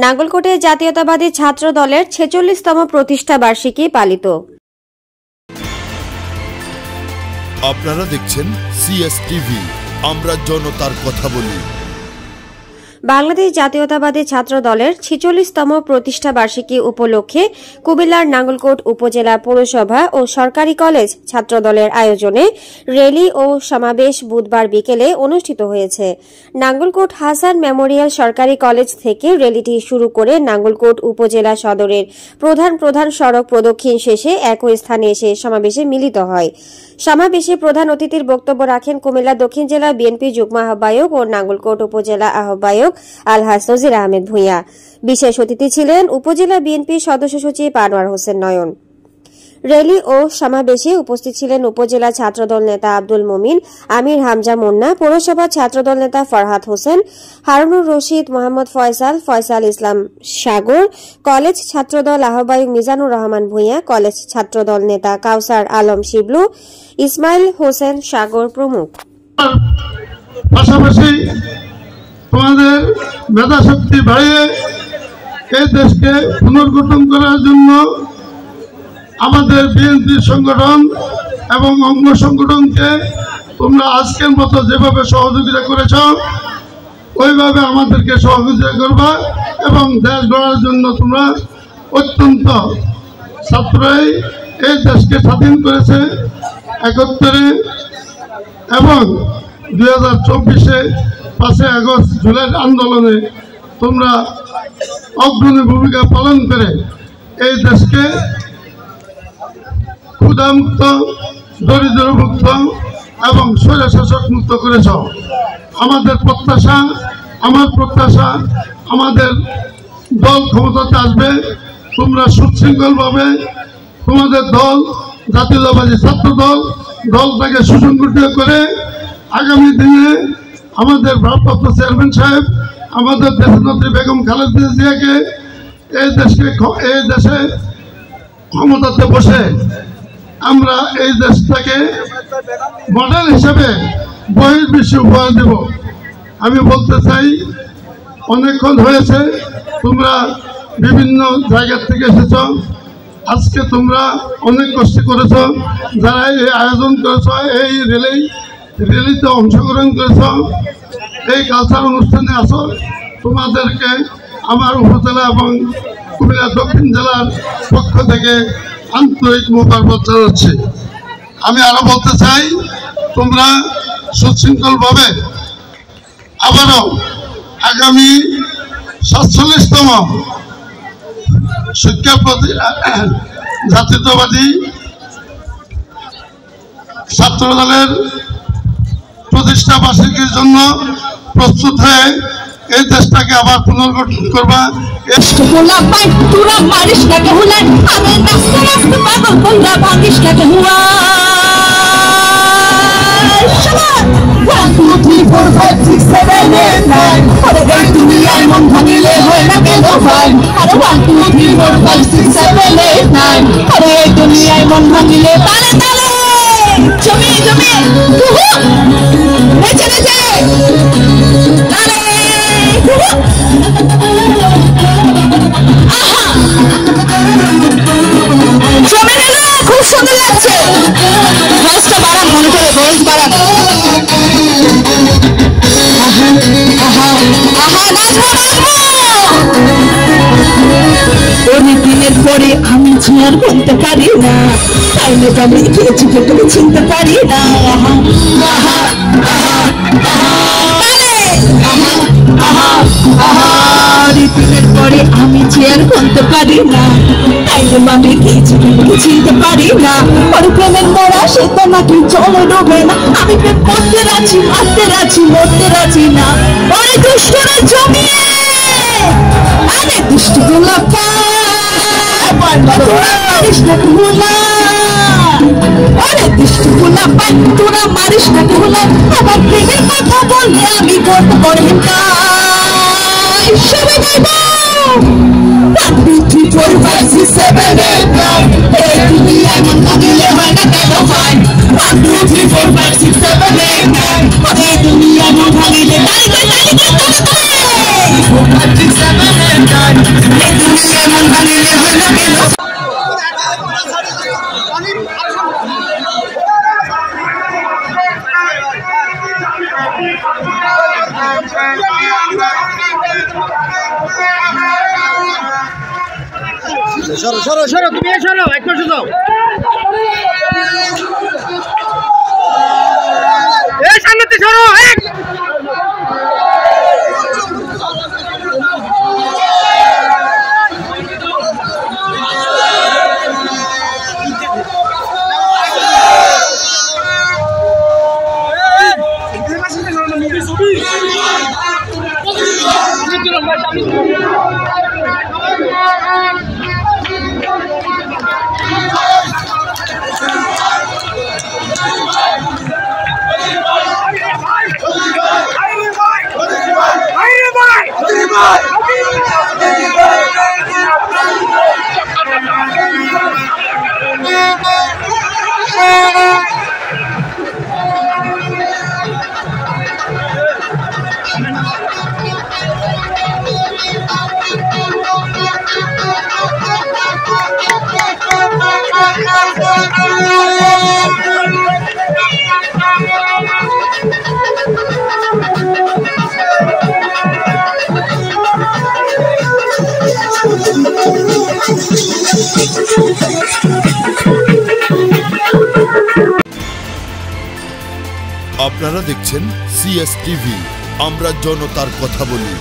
নাঙ্গলকোটে জাতীয়তাবাদী ছাত্র দলের ৪৬তম প্রতিষ্ঠা বার্ষিকী পালিত। আপনারা দেখছেন সিএসটিভি, আমরা জনতার কথা বলি। বাংলাদেশ জাতীয়তাবাদী ছাত্র দলের ৪৬তম প্রতিষ্ঠা বার্ষিকী উপলক্ষে কুমিল্লার নাঙ্গলকোট উপজেলা পৌরসভা ও সরকারি কলেজ ছাত্র দলের আয়োজনে র্যালি ও সমাবেশ বুধবার বিকেলে অনুষ্ঠিত হয়েছে। নাঙ্গলকোট হাসান মেমোরিয়াল সরকারি কলেজ থেকে র্যালিটি শুরু করে নাঙ্গলকোট উপজেলা সদরের প্রধান সড়ক প্রদক্ষিণ শেষে একই স্থানে এসে সমাবেশে মিলিত হয়। সমাবেশে প্রধান অতিথির বক্তব্য রাখেন কুমিল্লা দক্ষিণ জেলা বিএনপি যুগ্ম আহ্বায়ক ও নাঙ্গলকোট উপজেলা আহ্বায়ক আলহাজ নজির আহমেদ ভূঁইয়া। বিশেষ অতিথি ছিলেন উপজেলা বিএনপি সদস্য সচিব আনোয়ার হোসেন নয়ন। র্যালি ও সমাবেশে উপস্থিত ছিলেন উপজেলা ছাত্রদল নেতা আব্দুল মুমিন, আমির হামজা মুন্না, পৌরসভা ছাত্রদল নেতা ফরহাদ হোসেন, হারুনুর রশিদ, মোহাম্মদ ফয়সাল ইসলাম সাগর, কলেজ ছাত্রদল আহ্বায়ক মিজানুর রহমান ভূঁইয়া, কলেজ ছাত্রদল নেতা কাউসার আলম শিবলু, ইসমাইল হোসেন সাগর প্রমুখ। পাশাপাশি তোমাদের মেধাশক্তি বাড়িয়ে এই দেশকে পুনর্গঠন করার জন্য আমাদের বিএনপি সংগঠন এবং অঙ্গ সংগঠনকে তোমরা আজকের মতো যেভাবে সহযোগিতা করেছ ওইভাবে আমাদেরকে সহযোগিতা করবা এবং দেশ গড়ার জন্য তোমরা অত্যন্ত ছাত্রই এই দেশকে স্বাধীন করেছে ৭১ এবং ২০২৪-এ ৫ই আগস্ট জুলাই আন্দোলনে তোমরা অগ্রণী ভূমিকা পালন করে এই দেশকে ক্ষুধামুক্ত, দরিদ্রমুক্ত এবং স্বৈরশাসক মুক্ত করেছ। আমার প্রত্যাশা আমাদের দল ক্ষমতাতে আসবে, তোমরা সুশৃঙ্খলভাবে তোমাদের দল জাতীয়তাবাদী ছাত্র দলটাকে সুসংগঠিত করে আগামী দিনে আমাদের ভারপ্রাপ্ত চেয়ারম্যান সাহেব আমাদের দেশনেত্রী বেগম খালেদা জিয়াকে এই দেশে ক্ষমতাতে বসে আমরা এই দেশটাকে মডেল হিসেবে বহির্বিশ্বে উপহার দেব। আমি বলতে চাই, অনেকক্ষণ হয়েছে তোমরা বিভিন্ন জায়গা থেকে এসেছ, আজকে তোমরা অনেক কষ্ট করেছ, যারা এই আয়োজন করেছ, এই র্যালিতে অংশগ্রহণ করেছ, এই কালচার অনুষ্ঠানে আসো, তোমাদেরকে আমার উপজেলা এবং কুমিল্লা দক্ষিণ জেলার পক্ষ থেকে আন্তরিক মোবারকবাদ জানাচ্ছি। আমি আরো বলতে চাই, তোমরা সুশৃঙ্খলভাবে আবারও আগামী ৪৭তম জাতীয়তাবাদী ছাত্র দলের প্রতিষ্ঠা বার্ষিকীর জন্য প্রস্তুত হয়ে এই দেশটাকে আবার পুনর্গঠন করবা। খুব সুন্দর লাগছে, ভয়েসটা বাড়ান, মনে করে ভয়েস বাড়ান। অনেকদিনের পরে আমি ঝিয়ার বলতে পারি না, তাই না আমি খেয়েছি তুমি চিনতে পারি না। দিনের পরে আমি চেয়ার বলতে পারি না, তাই না আমি খেয়েছি তুমি চিনতে পারি না। প্রেমের মোড়া সে তো নাকি চলে ডোবে না, আমি প্রেম করতে রাজি, মারতে রাজি, মরতে রাজি না। ওরে দুষ্টরা জমিয়ে আরে দুষ্ট গোলাপ মারিস না গোলা, আরে দুষ্ট গোলাপ তোরা মারিস না গোলা। আমার প্রেমের কথা বললে আমি করতে পারি না। সবাই গাইবো 1 2 3 4 5 6 7 8 9 এই দুনিয়ায় মন ভাঙিলে হয় না কেন ভাই। 1 2 3 4 5 6 7 8 9 এই দুনিয়ায় মন ভাঙিলে তালি 4 5 6 7 8 9 সরো সরো সরো, তুমি সরো, এক পাশে যাও। এই সামনেতে সরো। আপনারা দেখছেন CS টিভি, আমরা জনতার কথা বলি।